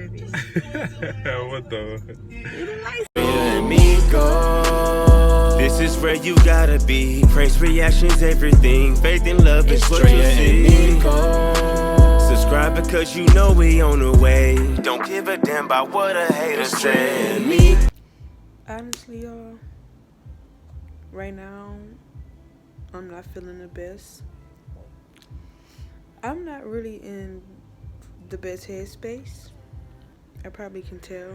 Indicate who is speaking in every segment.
Speaker 1: baby.
Speaker 2: What the?
Speaker 3: This is where you gotta be. Praise, reactions, everything. Faith and love is what you see. Subscribe because you know we on the way. Don't give a damn about what a hater said.
Speaker 1: Honestly, y'all, right now, I'm not feeling the best. I'm not really in the best headspace. I probably can tell.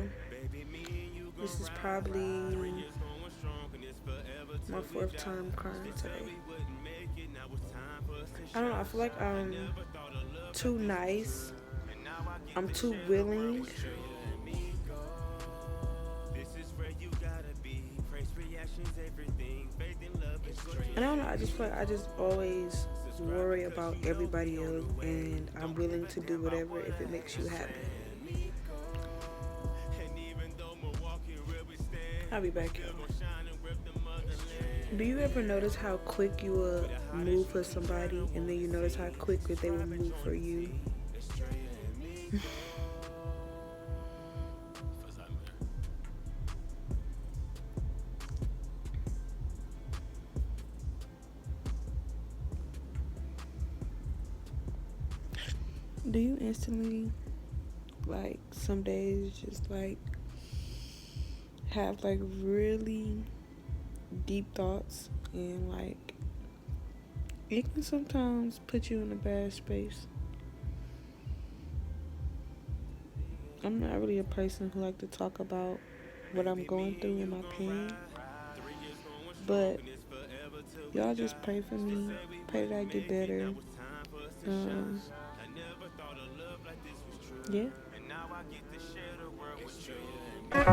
Speaker 1: This is probably my fourth time crying today. I don't know, I feel like I'm too nice. I'm too willing. And I don't know, I just feel like I just always worry about everybody else, and I'm willing to do whatever if it makes you happy. I'll be back, y'all. Do you ever notice how quick you will move for somebody, and then you notice how quick that they will move for you? Do you instantly, like, some days just like have like really deep thoughts, and like it can sometimes put you in a bad space? I'm not really a person who like to talk about what I'm going through and my pain, but y'all just pray for me, pray that I get better. Yeah.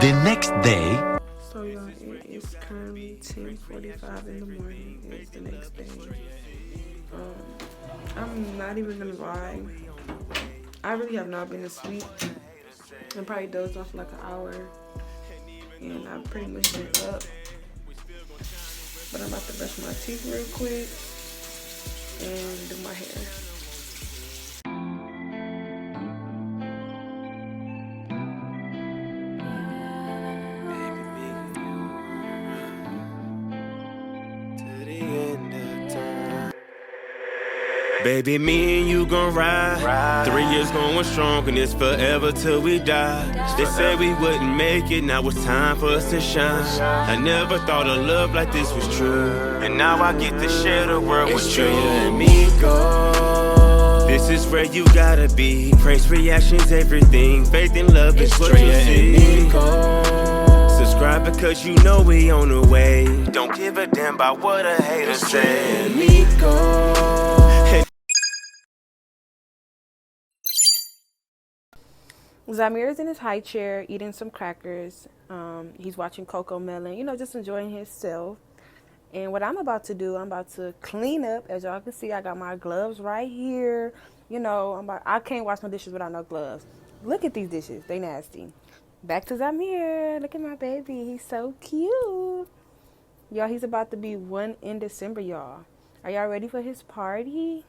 Speaker 4: The next day.
Speaker 1: So y'all, it is currently 10:45 in the morning. It's the next day. I'm not even gonna lie. I really have not been asleep. I probably dozed off for like an hour, and I've pretty much been up. But I'm about to brush my teeth real quick and do my hair.
Speaker 3: Baby, me and you gon' ride. 3 years going strong, and it's forever till we die. They said we wouldn't make it, now it's time for us to shine. I never thought a love like this was true, and now I get to share the world with you and me. This is where you gotta be. Praise, reactions, everything. Faith and love is what you see. Subscribe because you know we on the way. Don't give a damn about what a hater said.
Speaker 1: Zamir's in his high chair eating some crackers. He's watching Coco Melon, just enjoying himself. And what I'm about to do, I'm about to clean up. As y'all can see, I got my gloves right here. I can't wash my dishes without no gloves. Look at these dishes, they nasty. Back to Zamir. Look at my baby, he's so cute. Y'all, he's about to be 1 in December, y'all. Are y'all ready for his party?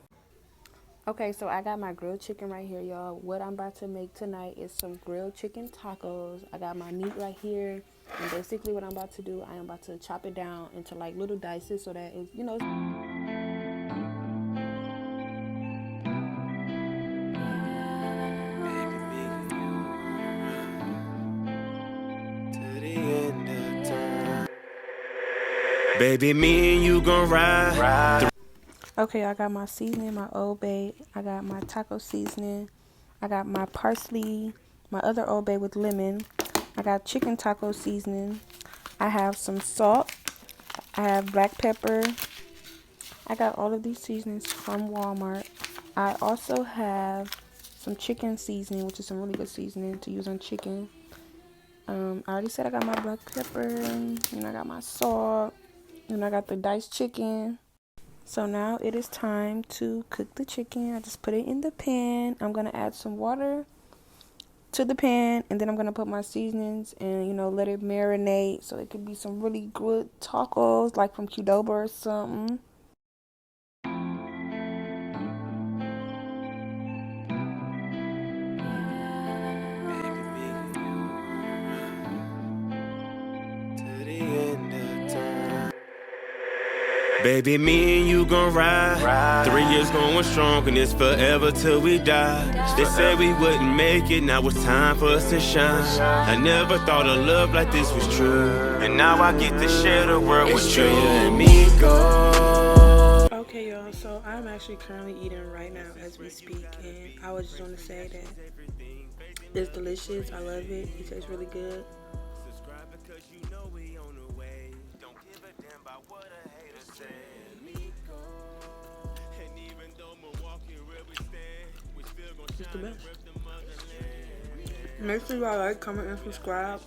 Speaker 1: Okay, so I got my grilled chicken right here, y'all. What I'm about to make tonight is some grilled chicken tacos. I got my meat right here. And basically what I'm about to do, I am about to chop it down into like little dices so that it's,
Speaker 3: Baby, me and you gon' ride.
Speaker 1: Okay, I got my seasoning, my Old Bay. I got my taco seasoning. I got my parsley, my other Old Bay with lemon. I got chicken taco seasoning. I have some salt. I have black pepper. I got all of these seasonings from Walmart. I also have some chicken seasoning, which is some really good seasoning to use on chicken. I already said I got my black pepper, and I got my salt, and I got the diced chicken. So now it is time to cook the chicken. I just put it in the pan. I'm going to add some water to the pan, and then I'm going to put my seasonings and, let it marinate so it could be some really good tacos like from Qdoba or something.
Speaker 3: Baby, me and you gon' ride. 3 years going strong, and it's forever till we die. They said we wouldn't make it, now it's time for us to shine. I never thought a love like this was true, and now I get to share the world with you and me.
Speaker 1: Okay, y'all, so I'm actually currently eating right now as we speak, and I was just want to say that it's delicious. I love it. It tastes really good. It's the best. Make sure y'all like, comment, and subscribe.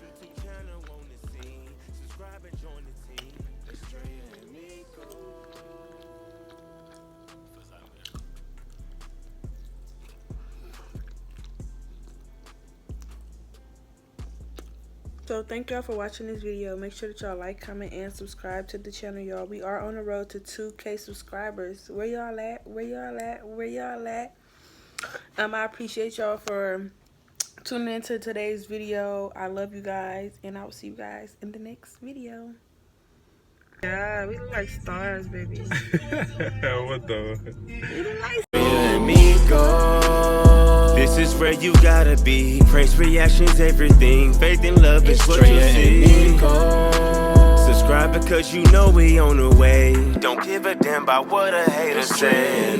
Speaker 1: So thank y'all for watching this video. Make sure that y'all like, comment, and subscribe to the channel, y'all. We are on the road to 2K subscribers. Where y'all at? Where y'all at? Where y'all at? I appreciate y'all for tuning into today's video. I love you guys, and I will see you guys in the next video. Yeah, we look like stars, baby.
Speaker 2: What the?
Speaker 1: We look like
Speaker 3: This is where you gotta be. Praise, reactions, everything. Faith and love is what you see. Subscribe because you know we on the way. Don't give a damn about what a hater say.